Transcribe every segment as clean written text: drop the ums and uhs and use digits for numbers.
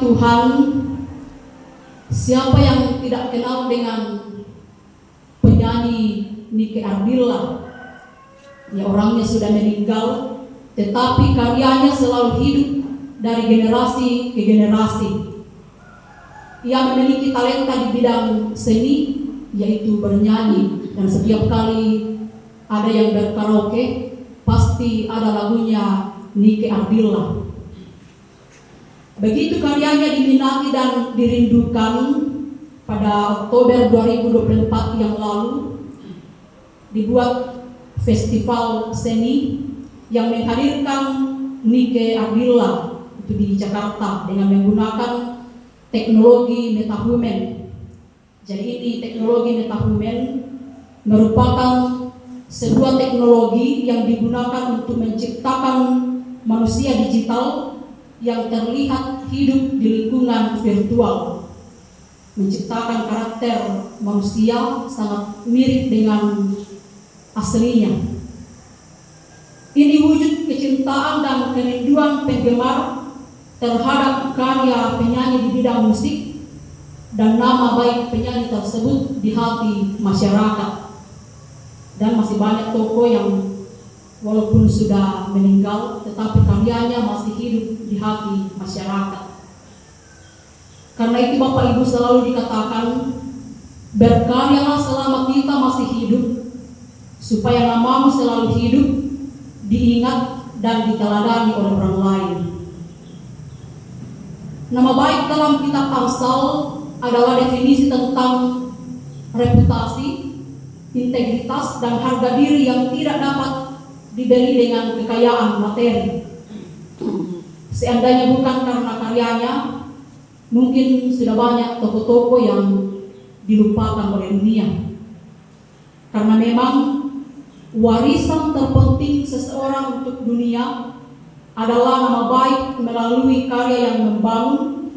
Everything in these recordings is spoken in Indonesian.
Tuhan, siapa yang tidak kenal dengan penyanyi Nike Ardilla? Ya, orangnya sudah meninggal, tetapi karyanya selalu hidup dari generasi ke generasi. Ia memiliki talenta di bidang seni, yaitu bernyanyi, dan setiap kali ada yang berkaraoke, pasti ada lagunya Nike Ardilla. Begitu karyanya diminati dan dirindukan, pada Oktober 2024 yang lalu dibuat festival seni yang menghadirkan Nike Ardilla itu di Jakarta dengan menggunakan teknologi metahuman. Jadi ini teknologi metahuman merupakan sebuah teknologi yang digunakan untuk menciptakan manusia digital yang terlihat hidup di lingkungan virtual, menciptakan karakter manusia sangat mirip dengan aslinya. Ini wujud kecintaan dan kerinduan penggemar terhadap karya penyanyi di bidang musik dan nama baik penyanyi tersebut di hati masyarakat. Dan masih banyak tokoh yang walaupun sudah meninggal, tetapi karyanya masih hidup di hati masyarakat. Karena itu Bapak Ibu selalu dikatakan, berkaryalah selama kita masih hidup, supaya namamu selalu hidup, diingat dan diteladani oleh orang lain. Nama baik dalam kitab Amsal adalah definisi tentang reputasi, integritas, dan harga diri yang tidak dapat dibeli dengan kekayaan materi. Seandainya bukan karena karyanya, mungkin sudah banyak tokoh-tokoh yang dilupakan oleh dunia. Karena memang warisan terpenting seseorang untuk dunia adalah nama baik melalui karya yang membangun,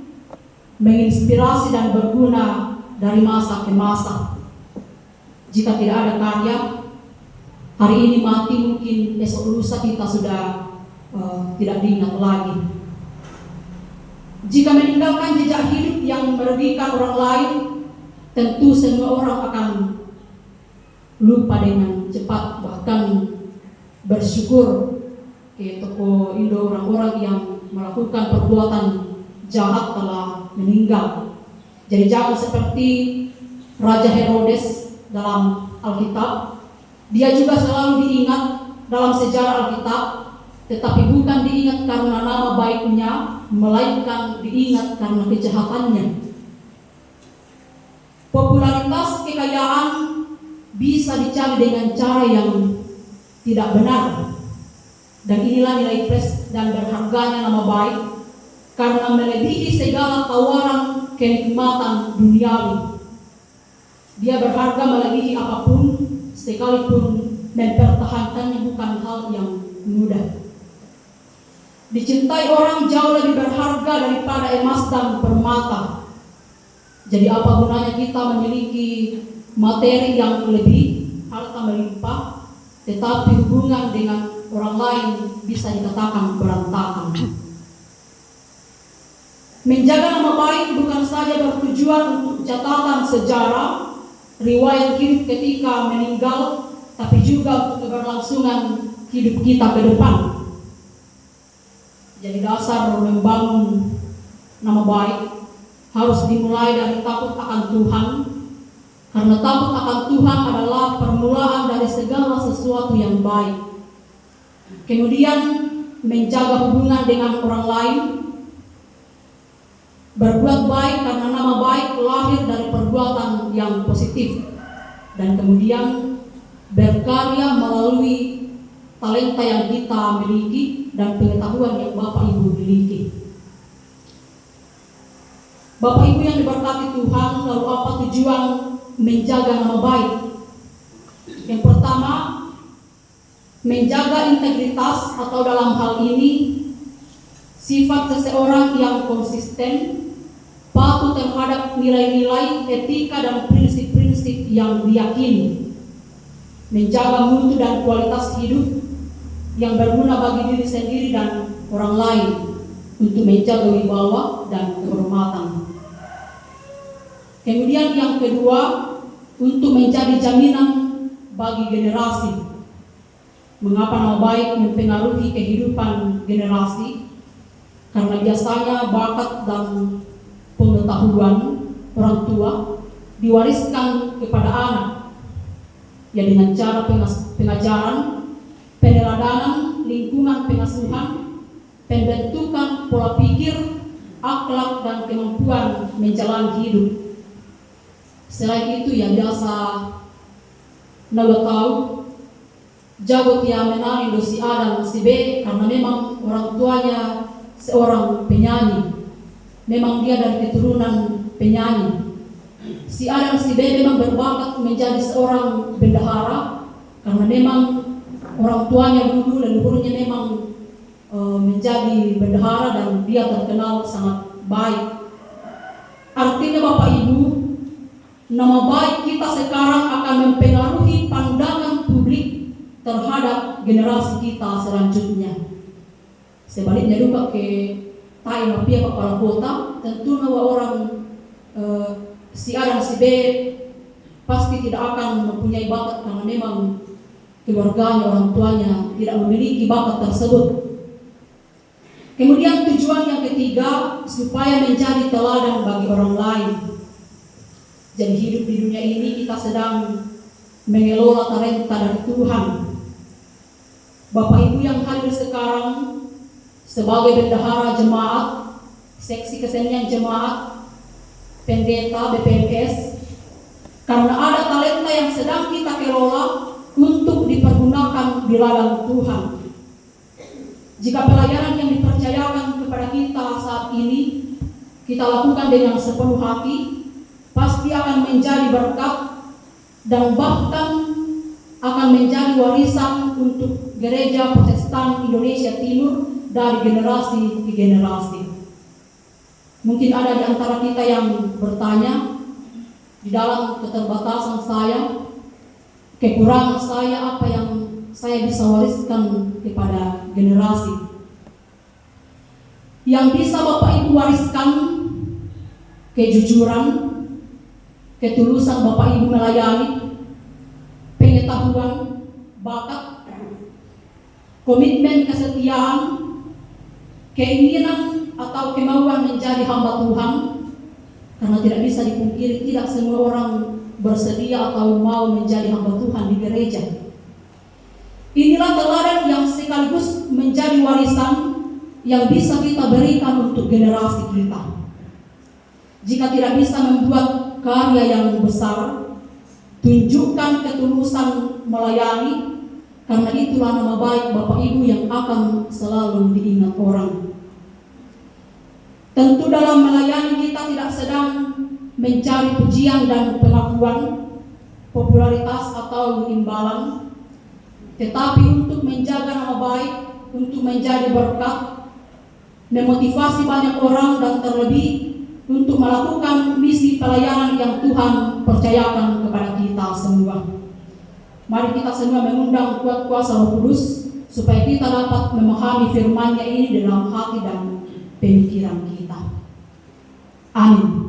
menginspirasi dan berguna dari masa ke masa. Jika tidak ada karya, hari ini mati, mungkin esok lusa kita sudah tidak diingat lagi. Jika meninggalkan jejak hidup yang merugikan orang lain, tentu semua orang akan lupa dengan cepat, bahkan bersyukur ke tokoh Indo orang-orang yang melakukan perbuatan jahat telah meninggal. Jadi jangan seperti Raja Herodes dalam Alkitab, dia juga selalu diingat dalam sejarah Alkitab, tetapi bukan diingat karena nama baiknya, melainkan diingat karena kejahatannya. Popularitas, kekayaan bisa dicari dengan cara yang tidak benar, dan inilah nilai plus dan berharganya nama baik, karena melebihi segala tawaran kenikmatan duniawi. Dia berharga melebihi apapun, sekalipun mempertahankannya bukan hal yang mudah. Dicintai orang jauh lebih berharga daripada emas dan permata. Jadi apa gunanya kita memiliki materi yang lebih, harta melimpah, tetapi hubungan dengan orang lain bisa dikatakan berantakan. Menjaga nama baik bukan saja bertujuan untuk catatan sejarah, riwayat hidup ketika meninggal, tapi juga untuk keberlangsungan hidup kita ke depan. Jadi dasar membangun nama baik harus dimulai dari takut akan Tuhan, karena takut akan Tuhan adalah permulaan dari segala sesuatu yang baik. Kemudian menjaga hubungan dengan orang lain, berbuat baik karena nama baik lahir dari perbuatan yang positif, dan kemudian berkarya melalui talenta yang kita miliki dan pengetahuan yang Bapak Ibu miliki. Bapak Ibu yang diberkati Tuhan, lalu apa tujuan menjaga nama baik? Yang pertama, menjaga integritas, atau dalam hal ini sifat seseorang yang konsisten, patuh terhadap nilai-nilai etika dan prinsip-prinsip yang diyakini, menjaga mutu dan kualitas hidup yang berguna bagi diri sendiri dan orang lain. untuk menjaga wibawa dan kehormatan. Kemudian yang kedua, untuk menjadi jaminan bagi generasi. Mengapa nama baik mempengaruhi kehidupan generasi? Karena biasanya bakat dan pengetahuan orang tua diwariskan kepada anak, ya dengan cara pengajaran, peneladanan, lingkungan pengasuhan, pembentukan pola pikir, akhlak dan kemampuan menjalani hidup. Selain itu yang biasa nawa tahu, jago dia menari do si A dan si B karena memang orang tuanya seorang penyanyi, memang dia dari keturunan penyanyi. Si A dan si B memang berbakat menjadi seorang bendahara karena memang orang tuanya dulu leluhurnya memang menjadi bendahara dan dia terkenal sangat baik. Artinya Bapak Ibu, nama baik kita sekarang akan mempengaruhi pandangan publik terhadap generasi kita selanjutnya. Sebaliknya juga ke pihak kepala kota, tentu nama orang si A dan si B pasti tidak akan mempunyai bakat karena memang keluarganya, orang tuanya tidak memiliki bakat tersebut. Kemudian tujuan yang ketiga, supaya menjadi teladan bagi orang lain. Jadi hidup di dunia ini kita sedang mengelola talenta dari Tuhan. Bapak Ibu yang hadir sekarang sebagai bendahara jemaat, seksi kesenian jemaat, pendeta BPMS, karena ada talenta yang sedang kita kelola untuk dipergunakan di ladang Tuhan. Jika pelayanan yang dipercayakan kepada kita saat ini kita lakukan dengan sepenuh hati, pasti akan menjadi berkat dan bahkan akan menjadi warisan untuk Gereja Protestan Indonesia Timur dari generasi ke generasi. Mungkin ada di antara kita yang bertanya, di dalam keterbatasan saya, kekurangan saya, apa yang saya bisa wariskan kepada generasi. Yang bisa Bapak Ibu wariskan, kejujuran, ketulusan Bapak Ibu melayani, pengetahuan, bakat, komitmen kesetiaan, keinginan atau kemauan menjadi hamba Tuhan. Karena tidak bisa dipungkiri, tidak semua orang bersedia atau mau menjadi hamba Tuhan di gereja. Inilah teladan yang sekaligus menjadi warisan yang bisa kita berikan untuk generasi kita. Jika tidak bisa membuat karya yang besar, tunjukkan ketulusan melayani, karena itulah nama baik Bapak Ibu yang akan selalu diingat orang. Tentu dalam melayani kita tidak sedang mencari pujian dan pengakuan, popularitas atau imbalan, tetapi untuk menjaga nama baik, untuk menjadi berkat, memotivasi banyak orang, dan terlebih untuk melakukan misi pelayanan yang Tuhan percayakan kepada kita semua. Mari kita semua mengundang kuat kuasa Roh Kudus supaya kita dapat memahami firman-Nya ini dalam hati dan pemikiran kita. Amin.